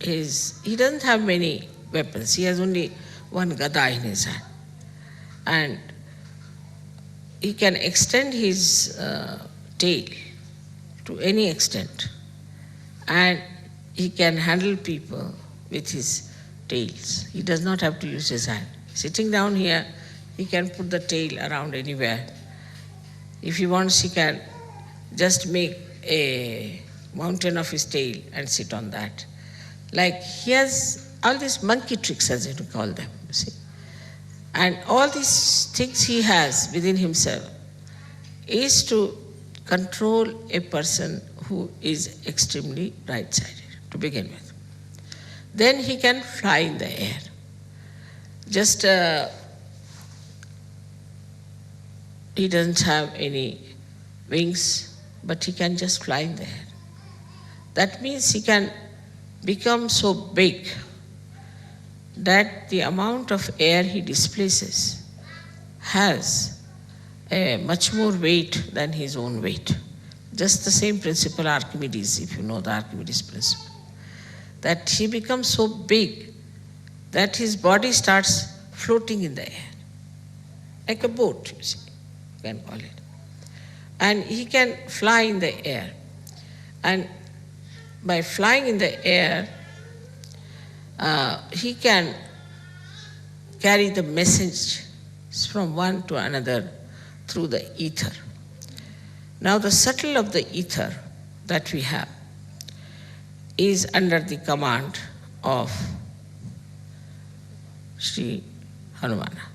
he doesn't have many weapons. He has only one gada in his hand. And he can extend his tail to any extent. And he can handle people with his tails. He does not have to use his hand. Sitting down here, he can put the tail around anywhere. If he wants, he can just make a mountain of his tail and sit on that. Like he has all these monkey tricks, as you call them, you see. And all these things he has within himself is to control a person who is extremely right-sided, to begin with. Then he can fly in the air. Just he doesn't have any wings, but he can just fly in the air. That means he can become so big that the amount of air he displaces has a much more weight than his own weight. Just the same principle Archimedes, if you know the Archimedes principle. That he becomes so big that his body starts floating in the air. Like a boat, you see, you can call it. And he can fly in the air. And by flying in the air, he can carry the message from one to another through the ether. Now the subtle of the ether that we have is under the command of Sri Hanumana.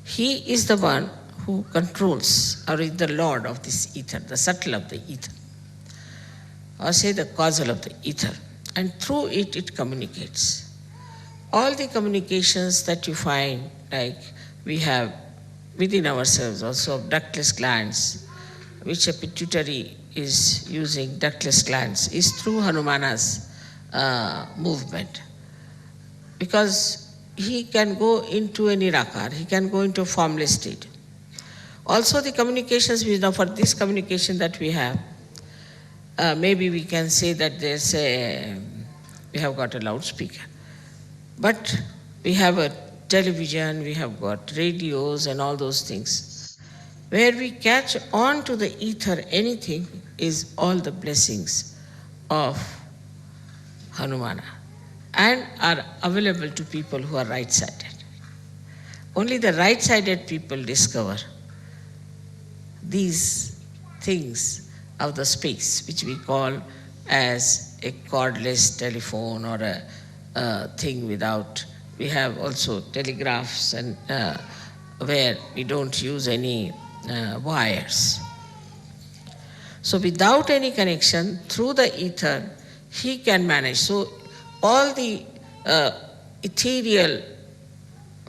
He is the one who controls, or is the lord of this ether, the subtle of the ether, or say the causal of the ether, and through it, it communicates. All the communications that you find, like we have within ourselves also ductless glands, which a pituitary is using ductless glands, is through Hanumana's movement. Because he can go into a nirakar, he can go into a formless state. Also the communications, for this communication that we have, maybe we can say that we have got a loudspeaker. But we have a television, we have got radios and all those things. Where we catch on to the ether anything is all the blessings of Hanumana and are available to people who are right-sided. Only the right-sided people discover these things of the space, which we call as a cordless telephone or a thing without. We have also telegraphs and where we don't use any wires. So without any connection, through the ether, he can manage. So all the ethereal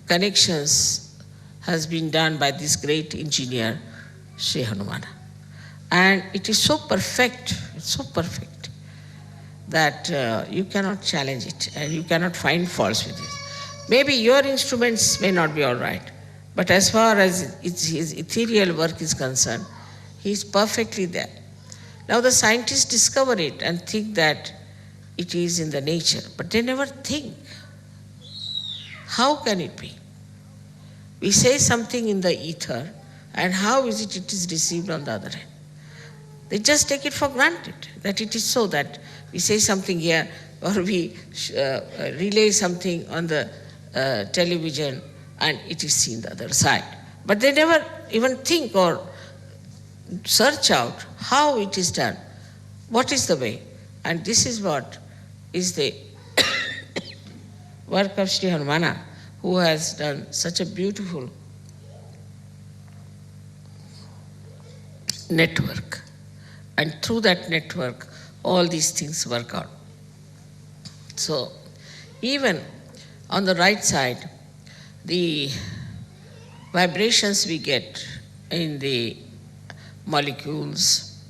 connections has been done by this great engineer, Sri Hanumana. And it is so perfect, it's so perfect, that you cannot challenge it and you cannot find faults with it. Maybe your instruments may not be all right, but as far as his ethereal work is concerned, he is perfectly there. Now the scientists discover it and think that it is in the nature, but they never think, how can it be? We say something in the ether, and how is it is received on the other end? They just take it for granted that it is so, that we say something here or we relay something on the television and it is seen the other side. But they never even think or search out how it is done, what is the way. And this is what is the work of Sri Hanumana, who has done such a beautiful network. And through that network, all these things work out. So even on the right side, the vibrations we get in the molecules,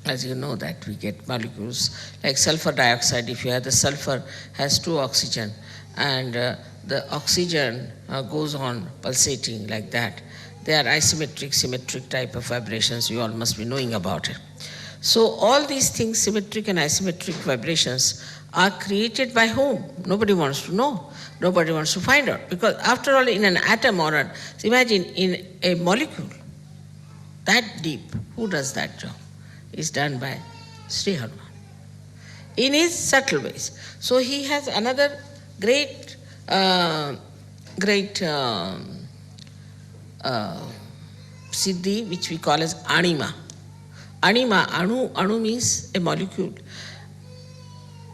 as you know that we get molecules like sulfur dioxide. If you have the sulfur has 2 oxygen and the oxygen goes on pulsating like that. They are isometric, symmetric type of vibrations. You all must be knowing about it. So all these things, symmetric and isometric vibrations, are created by whom? Nobody wants to know. Nobody wants to find out. Because after all, in an atom or imagine in a molecule, that deep, who does that job? Is done by Sri Hanuman in his subtle ways. So he has another great siddhi, which we call as anima. Anima, anu means a molecule.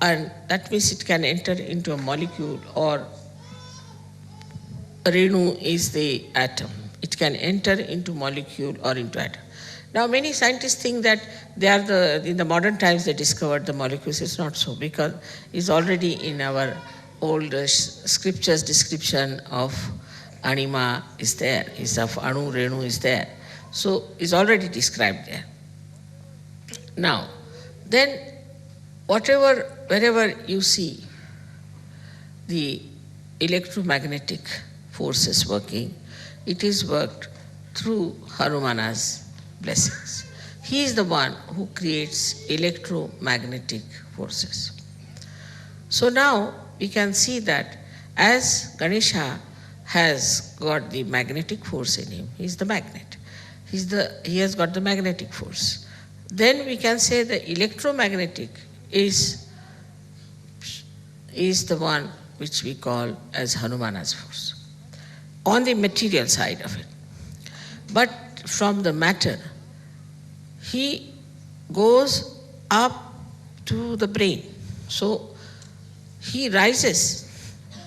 And that means it can enter into a molecule, or Renu is the atom. It can enter into molecule or into atom. Now many scientists think that they are in the modern times they discovered the molecules. It's not so, because it's already in our old scriptures description of anima is there, is of anu, renu is there. So it's already described there. Now, then wherever you see the electromagnetic forces working, it is worked through Hanumana's blessings. He is the one who creates electromagnetic forces. So now we can see that as Ganesha has got the magnetic force in him, he is the magnet. He has got the magnetic force. Then we can say the electromagnetic is the one which we call as Hanumana's force, on the material side of it. But from the matter, he goes up to the brain. So he rises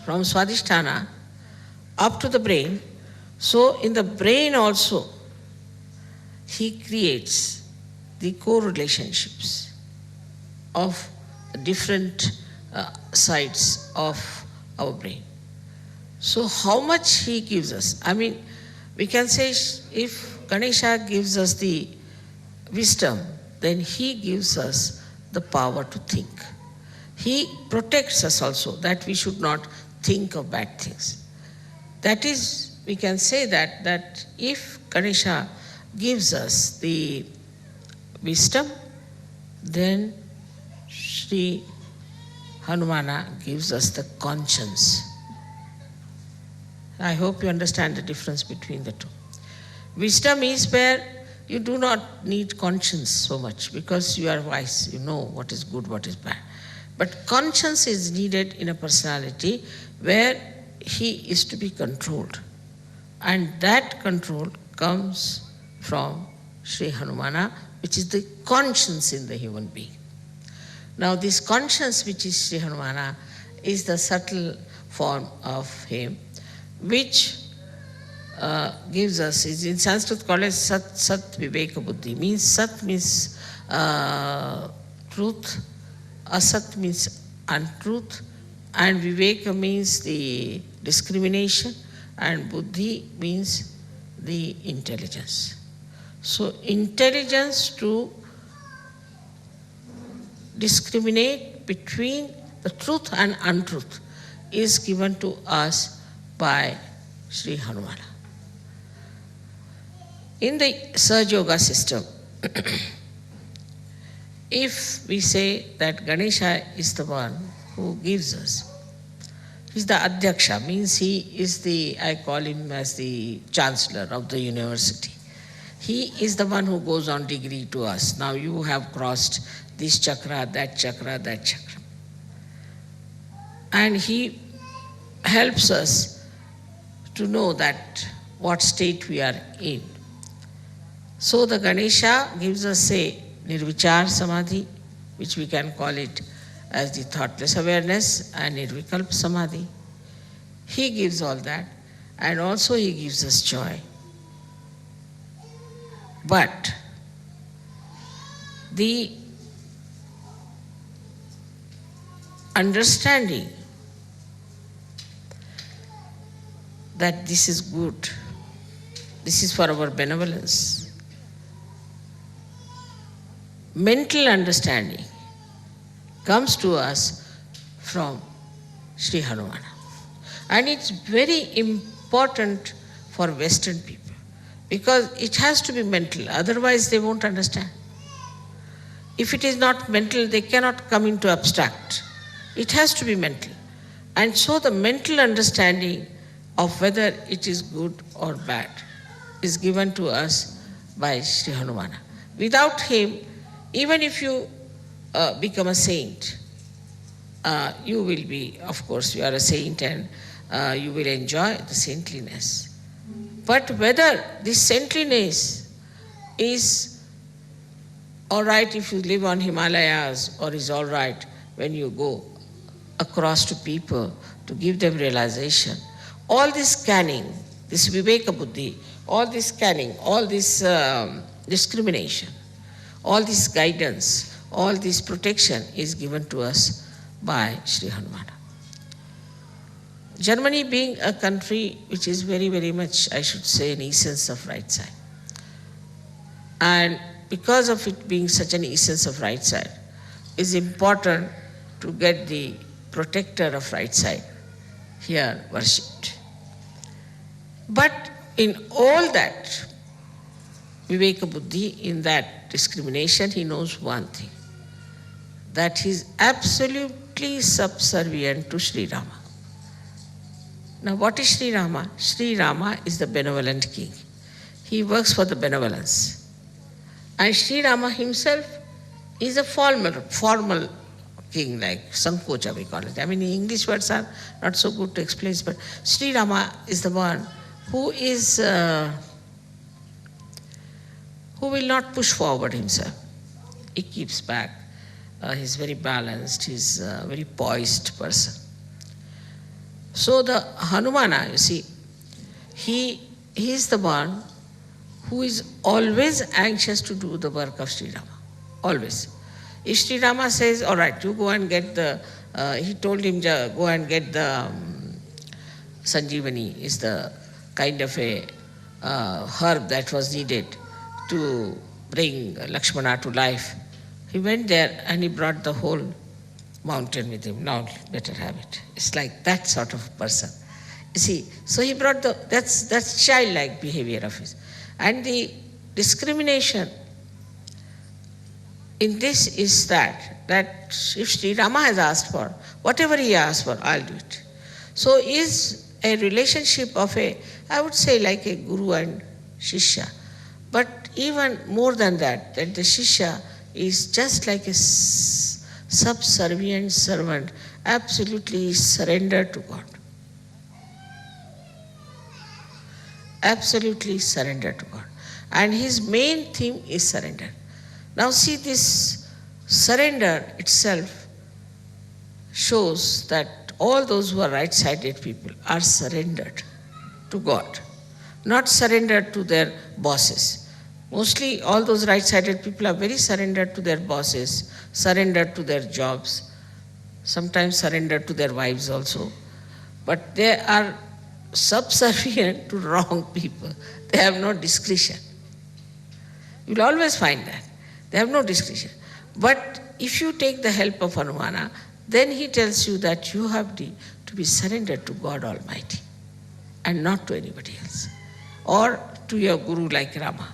from Swadhisthana up to the brain. So in the brain also, he creates the co-relationships of different sides of our brain. So how much he gives us? I mean, we can say if Ganesha gives us the wisdom, then he gives us the power to think. He protects us also, that we should not think of bad things. That is, we can say that if Ganesha gives us the wisdom, then Sri Hanumana gives us the conscience. I hope you understand the difference between the two. Wisdom is where you do not need conscience so much because you are wise, you know what is good, what is bad. But conscience is needed in a personality where he is to be controlled. And that control comes from Sri Hanumana, which is the conscience in the human being. Now this conscience, which is Sri Hanumana, is the subtle form of him, which gives us, is in Sanskrit called as Sat Viveka Buddhi. Means Sat means truth, Asat means untruth, and Viveka means the discrimination, and Buddhi means the intelligence. So intelligence to discriminate between the truth and untruth is given to us by Sri Hanumana. In the Sahaj Yoga system, if we say that Ganesha is the one who gives us, he's the Adhyaksha, means he is the, I call him as the chancellor of the university. He is the one who goes on degree to us. Now you have crossed this chakra, that chakra, that chakra. And he helps us to know that what state we are in. So the Ganesha gives us, say, Nirvichar Samadhi, which we can call it as the thoughtless awareness, and Nirvikalpa Samadhi. He gives all that, and also he gives us joy. But the understanding that this is good, this is for our benevolence, mental understanding comes to us from Sri Hanumana. And it's very important for Western people because it has to be mental, otherwise they won't understand. If it is not mental, they cannot come into abstract. It has to be mental. And so the mental understanding of whether it is good or bad is given to us by Sri Hanumana. Without him, even if you become a saint, you will be, of course, you are a saint and you will enjoy the saintliness. But whether this saintliness is all right if you live on Himalayas or is all right when you go across to people to give them realization, all this scanning, this Viveka Buddhi, all this scanning, all this discrimination, all this guidance, all this protection is given to us by Sri Hanumana. Germany being a country which is very, very much, I should say, an essence of right side. And because of it being such an essence of right side, it's important to get the protector of right side here worshipped. But in all that, Viveka Buddhi, in that discrimination, he knows one thing, that he is absolutely subservient to Sri Rama. Now what is Sri Rama? Sri Rama is the benevolent king. He works for the benevolence. And Sri Rama himself is a formal king, like Sankocha we call it. I mean, English words are not so good to explain, but Sri Rama is the one who is, who will not push forward himself. He keeps back. He's very balanced. He's a very poised person. So the Hanumana, you see, he is the one who is always anxious to do the work of Sri Rama. Always. If Sri Rama says, all right, you go and get the, he told him, go and get the Sanjeevani, is the kind of a herb that was needed to bring Lakshmana to life. He went there and he brought the whole mountain with him. Now better have it. It's like that sort of person. You see, so he brought that's childlike behavior of his. And the discrimination in this is that if Sri Rama has asked for, whatever he asked for, I'll do it. So is a relationship of a, I would say like a guru and shishya. But even more than that the Shishya is just like a subservient servant, absolutely surrendered to God. Absolutely surrendered to God. And his main theme is surrender. Now see, this surrender itself shows that all those who are right-sided people are surrendered to God, not surrendered to their bosses. Mostly all those right-sided people are very surrendered to their bosses, surrendered to their jobs, sometimes surrendered to their wives also. But they are subservient to wrong people. They have no discretion. You will always find that. They have no discretion. But if you take the help of Hanumana, then he tells you that you have to be surrendered to God Almighty and not to anybody else, or to your guru like Rama.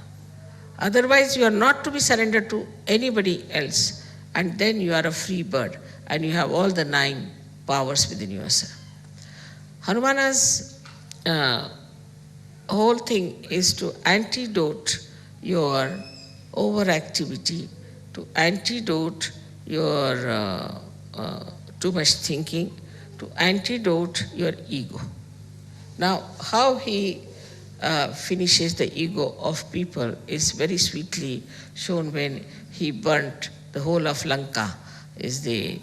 Otherwise, you are not to be surrendered to anybody else, and then you are a free bird and you have all the 9 powers within yourself. Hanumana's whole thing is to antidote your overactivity, to antidote your too much thinking, to antidote your ego. Now, how he finishes the ego of people is very sweetly shown when he burnt the whole of Lanka, is the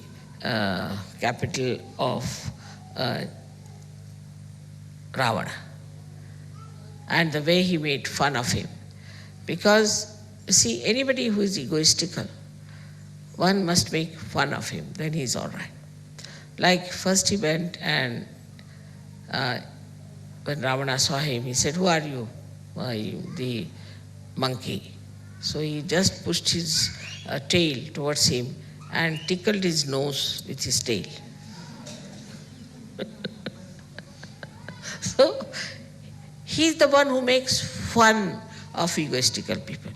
capital of Ravana, and the way he made fun of him. Because, see, anybody who is egoistical, one must make fun of him, then he is all right. Like first he went and when Ravana saw him, he said, "Who are you?" The monkey. So he just pushed his tail towards him and tickled his nose with his tail. So he's the one who makes fun of egoistical people.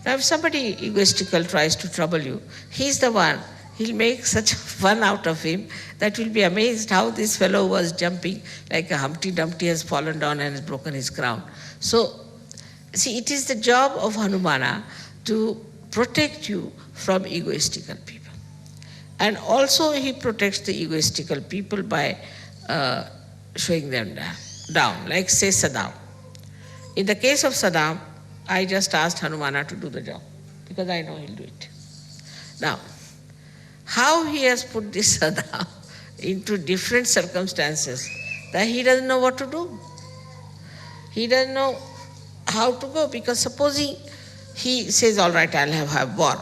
Now if somebody egoistical tries to trouble you, he's the one, he'll make such fun out of him that you'll be amazed how this fellow was jumping like a Humpty Dumpty has fallen down and has broken his crown. So, see, it is the job of Hanumana to protect you from egoistical people. And also he protects the egoistical people by showing them down, like say Saddam. In the case of Saddam, I just asked Hanumana to do the job because I know he'll do it. Now, how he has put this Saddam into different circumstances that he doesn't know what to do. He doesn't know how to go, because supposing he says, all right, I'll have war.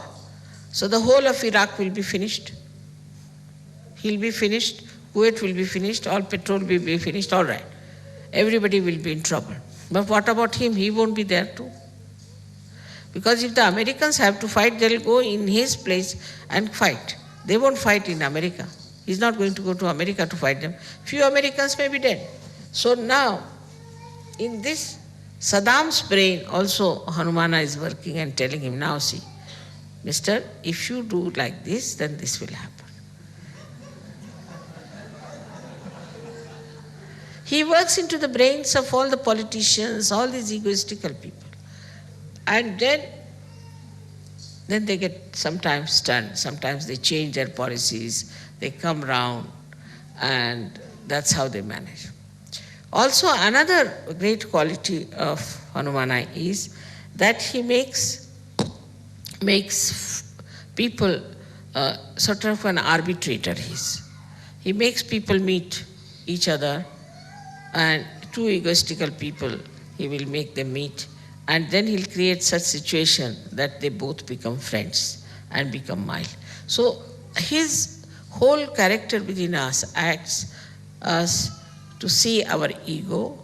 So the whole of Iraq will be finished. He'll be finished, Kuwait will be finished, all petrol will be finished, all right. Everybody will be in trouble. But what about him? He won't be there too. Because if the Americans have to fight, they'll go in his place and fight. They won't fight in America. He's not going to go to America to fight them. Few Americans may be dead. So now, in this Saddam's brain also Hanumana is working and telling him, now see, mister, if you do like this, then this will happen. He works into the brains of all the politicians, all these egoistical people. And then they get sometimes stunned, sometimes they change their policies, they come round, and that's how they manage. Also, another great quality of Hanumana is that he makes people sort of an arbitrator. He makes people meet each other, and two egoistical people, he will make them meet, and then he'll create such situation that they both become friends and become mild. So his whole character within us acts us to see our ego,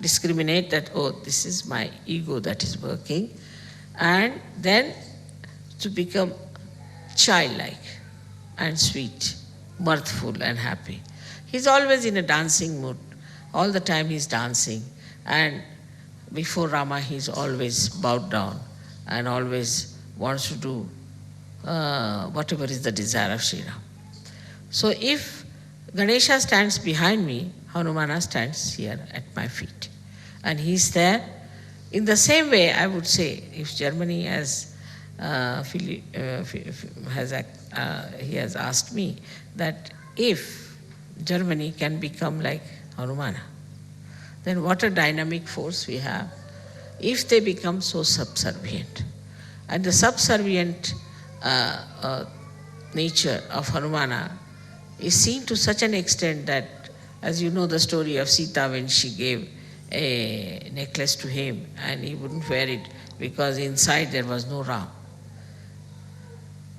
discriminate that, oh, this is my ego that is working, and then to become childlike and sweet, mirthful and happy. He's always in a dancing mood. All the time he's dancing, and before Rama he's always bowed down and always wants to do whatever is the desire of Sri Ram. So if Ganesha stands behind me, Hanumana stands here at my feet. And he's there In the same way, I would say, if Germany has he has asked me that if Germany can become like Hanumana, then what a dynamic force we have if they become so subservient. And the subservient nature of Hanumana is seen to such an extent that, as you know the story of Sita when she gave a necklace to him and he wouldn't wear it because inside there was no Ram.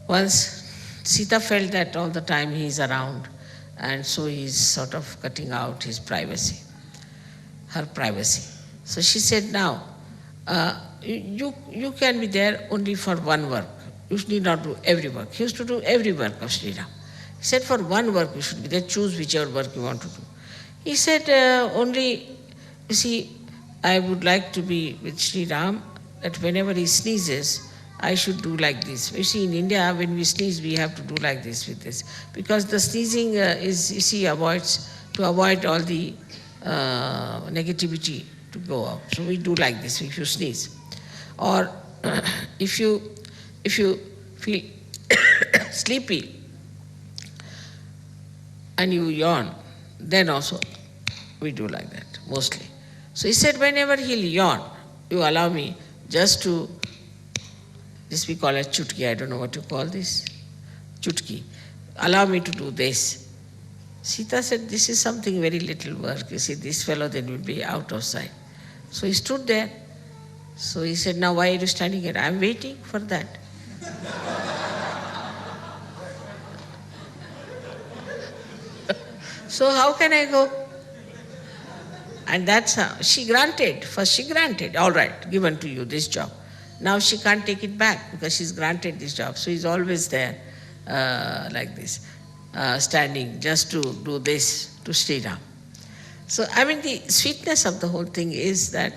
Once Sita felt that all the time he is around, and so he is sort of cutting out his privacy, her privacy. So she said, now, you can be there only for one work. You need not do every work. He used to do every work of Sri Ram. He said, for one work you should be there, choose whichever work you want to do. He said, only, you see, I would like to be with Sri Ram, that whenever he sneezes, I should do like this. You see, in India, when we sneeze, we have to do like this with this. Because the sneezing is, you see, to avoid all the negativity to go out. So we do like this if you sneeze. Or if you feel sleepy and you yawn, then also we do like that, mostly. So he said, whenever he'll yawn, you allow me just to, this we call it chutki, I don't know what you call this, chutki. Allow me to do this. Sita said, this is something very little work. You see, this fellow then will be out of sight. So he stood there. So he said, now why are you standing here? I'm waiting for that. So how can I go? And that's how she granted. First she granted, all right, given to you this job. Now she can't take it back because she's granted this job. So he's always there like this, standing just to do this to Sri Ram. So I mean the sweetness of the whole thing is that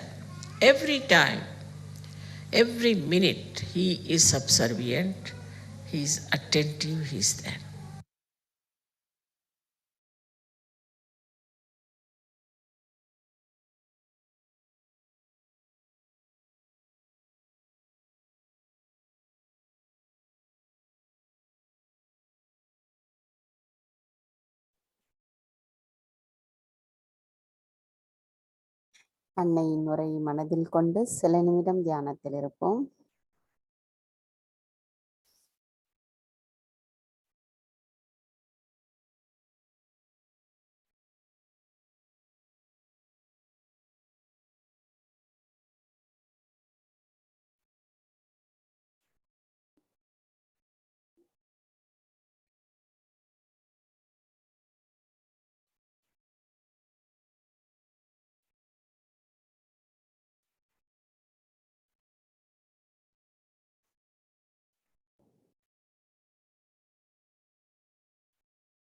every time, every minute he is subservient, he is attentive, he is there. அன்னையின் உரையை மனதில் கொண்டு சில நிமிடம் தியானத்தில் இருப்போம்.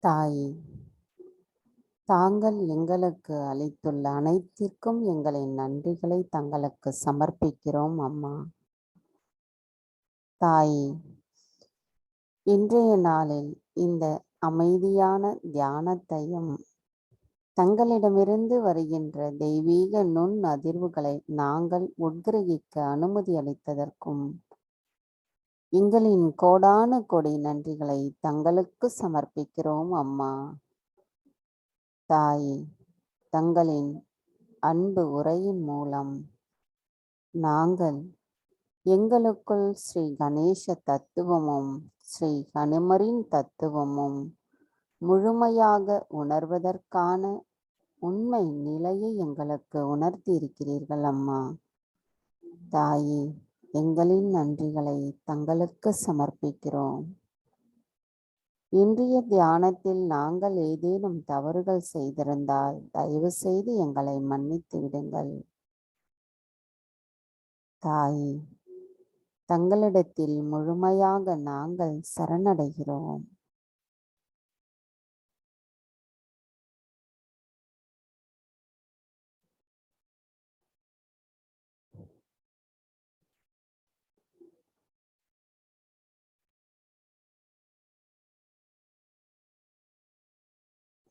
தாயே, தாங்கள் எங்களுக்கு அளித்துள்ள அனைத்திற்கும் எங்களின் நன்றிகளை தங்களுக்கு சமர்ப்பிக்கிறோம் அம்மா. தாயே, இன்றைய நாளில் இந்த அமைதியான தியானத்தையும் தங்களிடமிருந்து வருகின்ற தெய்வீக நுண் அதிர்வுகளை நாங்கள் உட்கிரகிக்க அனுமதி அளித்ததற்கும் எங்களின் கோடானு கோடி நன்றிகளை தங்களுக்கு சமர்ப்பிக்கிறோம் அம்மா. தாயே, தங்களின் அன்பு உரையின் மூலம் நாங்கள் எங்களுக்குள் ஸ்ரீ கணேச தத்துவமும் ஸ்ரீ ஹனுமரின் தத்துவமும் முழுமையாக உணர்வதற்கான உண்மை நிலையை எங்களுக்கு உணர்த்தி இருக்கிறீர்கள் அம்மா. தாயே, எங்களின் நன்றிகளை தங்களுக்கு சமர்ப்பிக்கிறோம். இன்றைய தியானத்தில் நாங்கள் ஏதேனும் தவறுகள் செய்திருந்தால் தயவு செய்து எங்களை மன்னித்து விடுங்கள். தாயே, தங்களிடத்தில் முழுமையாக நாங்கள் சரணடைகிறோம்.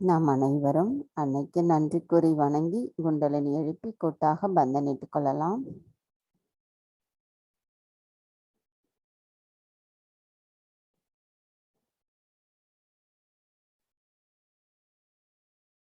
நாம் அனைவரும் அன்னைக்கு நன்றி கூறி வணங்கி குண்டலினி எழுப்பி கூட்டாக பந்தனிட்டுக் கொள்ளலாம்.